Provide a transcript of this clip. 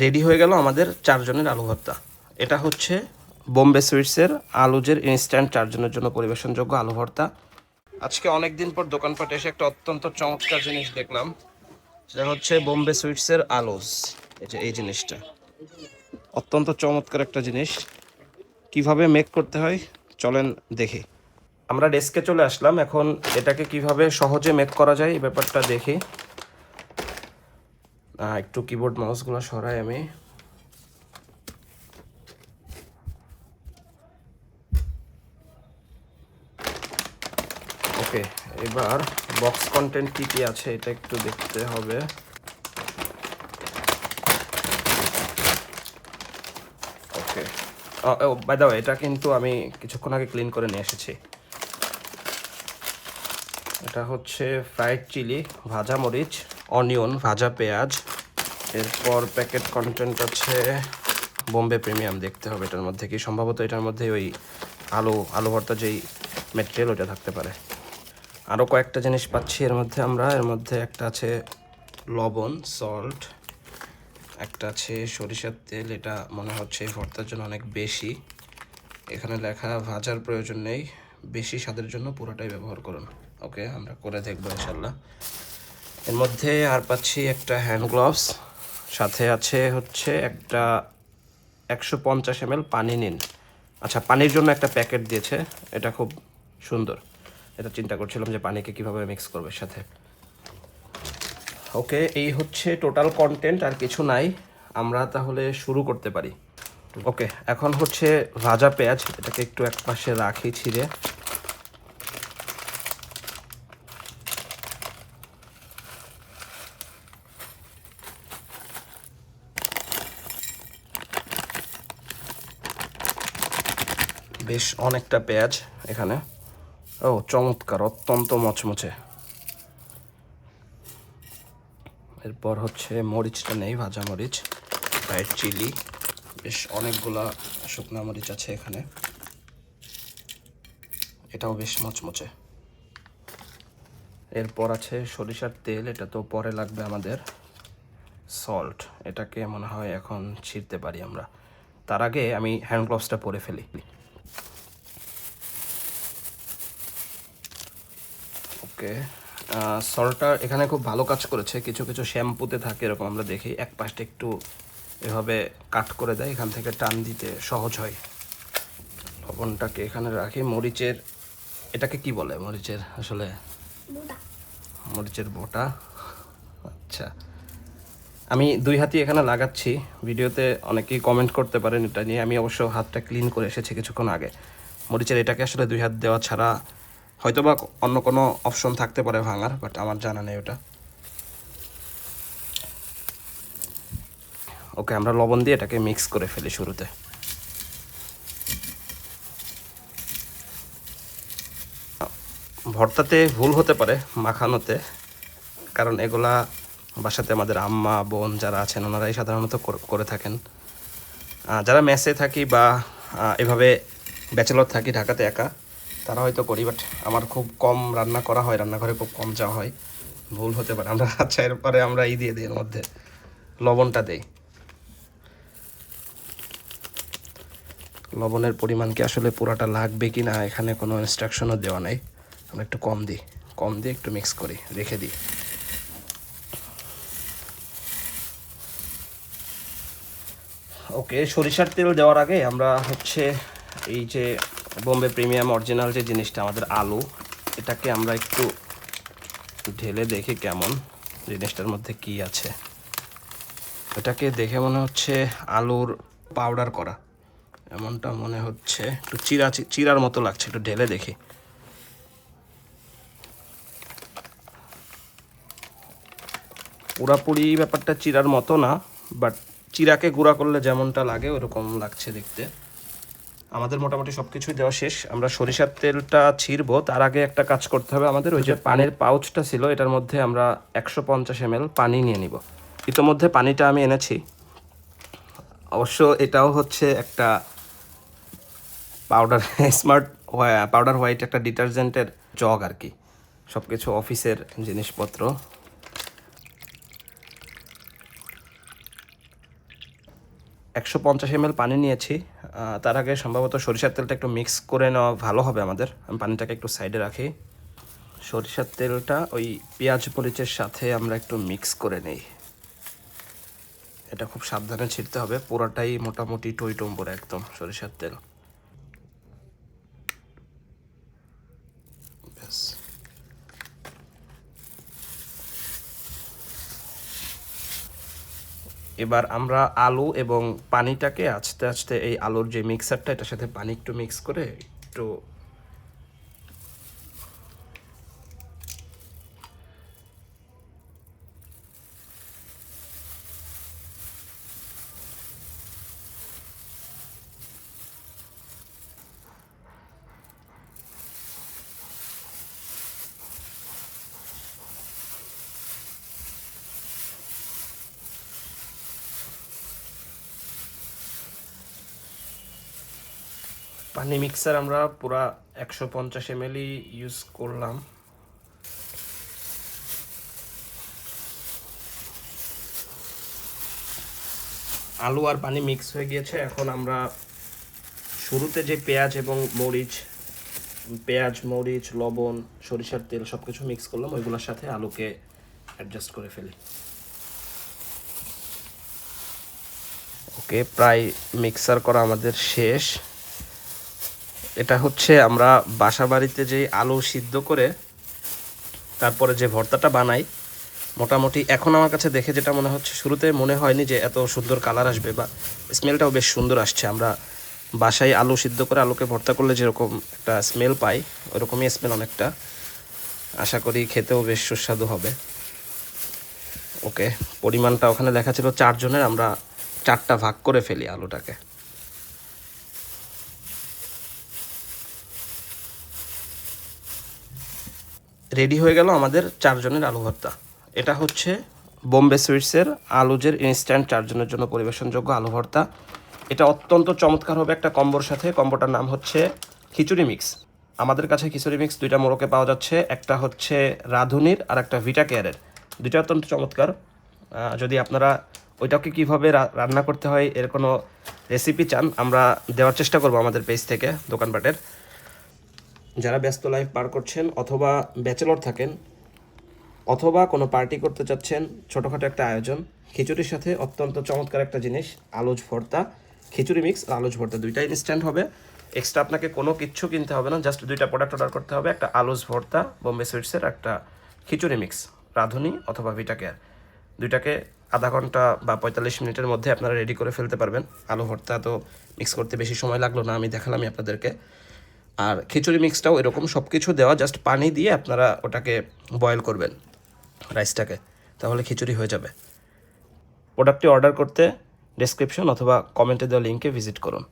Ready হয়ে গেল আমাদের 4 জনের আলু ভর্তা। এটা হচ্ছে বোম্বে সুইটসের আলুজের ইনস্ট্যান্ট 4 জনের জন্য পরিবেশনযোগ্য আলু ভর্তা। আজকে অনেক দিন পর দোকানপাটে এসে একটা অত্যন্ত চমৎকার জিনিস দেখলাম, সেটা হচ্ছে বোম্বে সুইটসের আলুজ। এই জিনিসটা অত্যন্ত চমৎকার একটা জিনিস। কিভাবে মেক করতে হয় চলেন দেখি। আমরা ডেস্কে চলে আসলাম, এখন এটাকে কিভাবে সহজে মেক করা যায় এই ব্যাপারটা দেখি। একটু কিবোর্ড মাউসগুলো সরাই আমি। ওকে, এবার বক্স কন্টেন্ট কী কী আছে এটা একটু দেখতে হবে। ওকে, বাই দ্য ওয়ে এটা কিন্তু আমি কিছুক্ষণ আগে ক্লিন করে নিয়ে এসেছি। এটা হচ্ছে ফ্রাইড চিলি, ভাজা মরিচ, অনিয়ন, ভাজা পেঁয়াজ। এরপর প্যাকেট কন্টেন্ট আছে বোম্বে প্রিমিয়াম, দেখতে হবে এটার মধ্যে কি, সম্ভবত এটার মধ্যে ওই আলু ভর্তা যেই ম্যাটেরিয়াল ওটা থাকতে পারে। আরও কয়েকটা জিনিস পাচ্ছি এর মধ্যে আমরা। এর মধ্যে একটা আছে লবণ, সল্ট, একটা আছে সরিষার তেল, এটা মনে হচ্ছে ভর্তার জন্য অনেক বেশি। এখানে লেখা ভাজার প্রয়োজন নেই, বেশি স্বাদের জন্য পুরোটাই ব্যবহার করুন। ওকে, আমরা করে দেখবো ইনশাল্লাহ। এর মধ্যে আর পাচ্ছি একটা হ্যান্ড গ্লাভস, সাথে আছে হচ্ছে একটা 150 ml পানি নিন। আচ্ছা, পানির জন্য একটা প্যাকেট দিয়েছে, এটা খুব সুন্দর। এটা চিন্তা করছিলাম যে পানিকে কীভাবে মিক্স করবে সাথে। ওকে, এই হচ্ছে টোটাল কন্টেন্ট, আর কিছু নাই। আমরা তাহলে শুরু করতে পারি। ওকে, এখন হচ্ছে ভাজা পেঁয়াজ, এটাকে একটু এক পাশে রাখি ছিঁড়ে। বেশ অনেকটা পেঁয়াজ এখানে। ও চমৎকার, অত্যন্ত মচমচে। এরপর হচ্ছে মরিচটা নেই, ভাজা মরিচ, ফ্রাইড চিলি, বেশ অনেকগুলা শুকনো মরিচ আছে এখানে, এটাও বেশ মচমচে। এরপর আছে সরিষার তেল, এটা তো পরে লাগবে আমাদের। সল্ট, এটাকে মনে হয় এখন ছিঁড়তে পারি আমরা, তার আগে আমি হ্যান্ড গ্লাভসটা পরে ফেলি। ওকে, সল্টটা এখানে খুব ভালো কাজ করেছে। কিছু কিছু শ্যাম্পুতে থাকে এরকম, আমরা দেখি এক পাশটা একটু এভাবে কাট করে দেয়, এখান থেকে টান দিতে সহজ হয়। লবণটাকে এখানে রাখি। মরিচের, এটাকে কি বলে মরিচের আসলে? মরিচের বোটা। আচ্ছা, আমি 2 হাতই এখানে লাগাচ্ছি। ভিডিওতে অনেকেই কমেন্ট করতে পারেন এটা নিয়ে, আমি অবশ্য হাতটা ক্লিন করে এসেছি কিছুক্ষণ আগে। মরিচের এটাকে আসলে 2 হাত দেওয়া ছাড়া হয়তোবা অন্য কোনো অপশন থাকতে পারে ভাঙার, বাট আমার জানা নেই ওটা। ওকে, আমরা লবণ দিয়ে এটাকে মিক্স করে ফেলি শুরুতে। ভর্তাতে ভুল হতে পারে মাখানোতে, কারণ এগুলা বাসাতে আমাদের আম্মা বোন যারা আছেন ওনারাই সাধারণত করে থাকেন। যারা মেসে থাকি বা এভাবে ব্যাচেলর থাকি ঢাকাতে একা, তারা হয়তো করি, বাট আমার খুব কম রান্না করা হয়, রান্নাঘরে খুব কম যাওয়া হয়, ভুল হতে পারে। আমরা আচ্ছা, এরপরে আমরা দিয়ে দিই, এর মধ্যে লবণটা দেই। লবণের পরিমাণ কি আসলে পুরাটা লাগবে কি না এখানে কোনো ইনস্ট্রাকশনও দেওয়া নেই, আমরা একটু কম দিয়ে একটু মিক্স করি, রেখে দিই। ওকে, সরিষার তেল দেওয়ার আগে আমরা হচ্ছে এই যে বোম্বে প্রিমিয়াম অরিজিনাল যে জিনিসটা আমাদের আলু, এটাকে আমরা একটু ঢেলে দেখি কেমন, জিনিসটার মধ্যে কি আছে। এটাকে দেখে মনে হচ্ছে আলুর পাউডার করা, এমনটা মনে হচ্ছে। একটু চিরার মতো লাগছে, একটু ঢেলে দেখি। পুরাপুরি ব্যাপারটা চিরার মতো না, বাট চিরাকে গুঁড়া করলে যেমনটা লাগে ওরকম লাগছে দেখতে। আমাদের মোটামুটি সব কিছুই দেওয়া শেষ। আমরা সরিষার তেলটা ছিঁড়বো, তার আগে একটা কাজ করতে হবে আমাদের। ওই যে পানির পাউচটা ছিল, এটার মধ্যে আমরা 150 ml পানি নিয়ে নিব। ইতোমধ্যে পানিটা আমি এনেছি। অবশ্য এটাও হচ্ছে একটা পাউডার স্মার্ট পাউডার হোয়াইট, একটা ডিটারজেন্টের জগ আর কি, সব কিছু অফিসের জিনিসপত্র। 150 ml পানি নিয়েছি। তার আগে সম্ভবত সরিষার তেলটা একটু মিক্স করে নেওয়া ভালো হবে আমাদের। আমি পানিটাকে একটু সাইডে রাখি। সরিষার তেলটা ওই পেঁয়াজ মরিচের সাথে আমরা একটু মিক্স করে নেই। এটা খুব সাবধানে ছিটতে হবে, পুরোটাই মোটামুটি টইটম্বুর একদম সরিষার তেল। ব্যাস। এবার আমরা আলু এবং পানিটাকে আস্তে আস্তে এই আলুর যে মিক্সারটা এটার সাথে পানি একটু মিক্স করে একটু পানি মিক্সার আমরা পুরা 150 ml ইউজ করলাম। আলু আর পানি মিক্স হয়ে গিয়েছে। এখন আমরা শুরুতে যে পেঁয়াজ এবং মরিচ, লবণ, সরিষার তেল সব কিছু মিক্স করলাম, ওইগুলোর সাথে আলুকে অ্যাডজাস্ট করে ফেলি। ওকে, প্রায় মিক্সার করা আমাদের শেষ। এটা হচ্ছে আমরা বাসা বাড়িতে যে আলু সিদ্ধ করে তারপরে যে ভর্তাটা বানাই, মোটামুটি এখন আমার কাছে দেখে যেটা মনে হচ্ছে, শুরুতে মনে হয়নি যে এত সুন্দর কালার আসবে বা স্মেলটাও বেশ সুন্দর আসছে। আমরা বাসায় আলু সিদ্ধ করে আলুকে ভর্তা করলে যেরকম একটা স্মেল পাই, ওরকমই স্মেল অনেকটা। আশা করি খেতেও বেশ সুস্বাদু হবে। ওকে, পরিমাণটা ওখানে লেখা ছিল 4 জনের, আমরা 4টা ভাগ করে ফেলি আলুটাকে। রেডি হয়ে গেল আমাদের 4 জনের আলু ভর্তা। এটা হচ্ছে বোম্বে সুইটসের আলুজের ইনস্ট্যান্ট 4 জনের জন্য পরিবেশনযোগ্য আলু ভর্তা। এটা অত্যন্ত চমৎকার হবে একটা কম্বোর সাথে। কম্বোটার নাম হচ্ছে খিচুড়ি মিক্স। আমাদের কাছে খিচুড়ি মিক্স 2টা মোড়কে পাওয়া যাচ্ছে, একটা হচ্ছে রাঁধুনির আর একটা ভিটা কেয়ারের। 2টা অত্যন্ত চমৎকার। যদি আপনারা ওইটাকে কীভাবে রান্না করতে হয় এর কোনো রেসিপি চান, আমরা দেওয়ার চেষ্টা করব আমাদের পেজ থেকে, দোকানপাটের। যারা ব্যস্ত লাইফ পার করছেন অথবা ব্যাচেলর থাকেন অথবা কোনো পার্টি করতে চাচ্ছেন, ছোটোখাটো একটা আয়োজন, খিচুড়ির সাথে অত্যন্ত চমৎকার একটা জিনিস আলুজ ভর্তা। খিচুড়ি মিক্স আর আলুজ ভর্তা 2টাই ইনস্ট্যান্ট হবে। এক্সট্রা আপনাকে কোনো কিচ্ছু কিনতে হবে না, জাস্ট 2টা প্রোডাক্ট অর্ডার করতে হবে, একটা আলুজ ভর্তা বোম্বে সুইটসের, একটা খিচুড়ি মিক্স রাঁধুনি অথবা ভিটা কেয়ার। 2টাকে আধা ঘন্টা বা 45 মিনিটের মধ্যে আপনারা রেডি করে ফেলতে পারবেন। আলু ভর্তা তো মিক্স করতে বেশি সময় লাগলো না, আমি দেখালামই আপনাদেরকে। আর খিচুড়ি মিক্সটাও এরকম সব কিছু দেওয়া, জাস্ট পানি দিয়ে আপনারা ওটাকে বয়েল করবেন রাইসটাকে, তাহলে খিচুড়ি হয়ে যাবে। প্রোডাক্টটি অর্ডার করতে ডেসক্রিপশন অথবা কমেন্টে দেওয়া লিঙ্কে ভিজিট করুন।